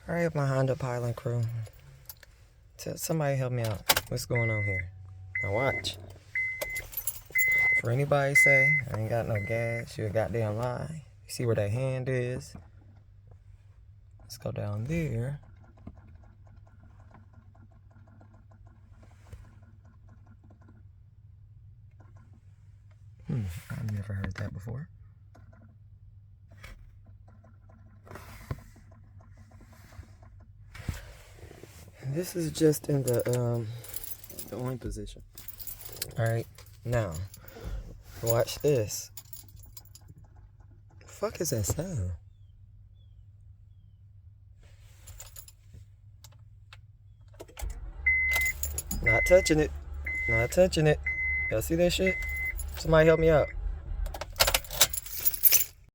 Alright, my Honda Pilot crew. Somebody help me out. What's going on here? Now watch. For anybody say I ain't got no gas, you a goddamn lie. You see where that hand is? Let's go down there. I've never heard that before. This is just in the on position. Alright, now watch this. The fuck is that sound? Not touching it. Not touching it. Y'all see that shit? Somebody help me out.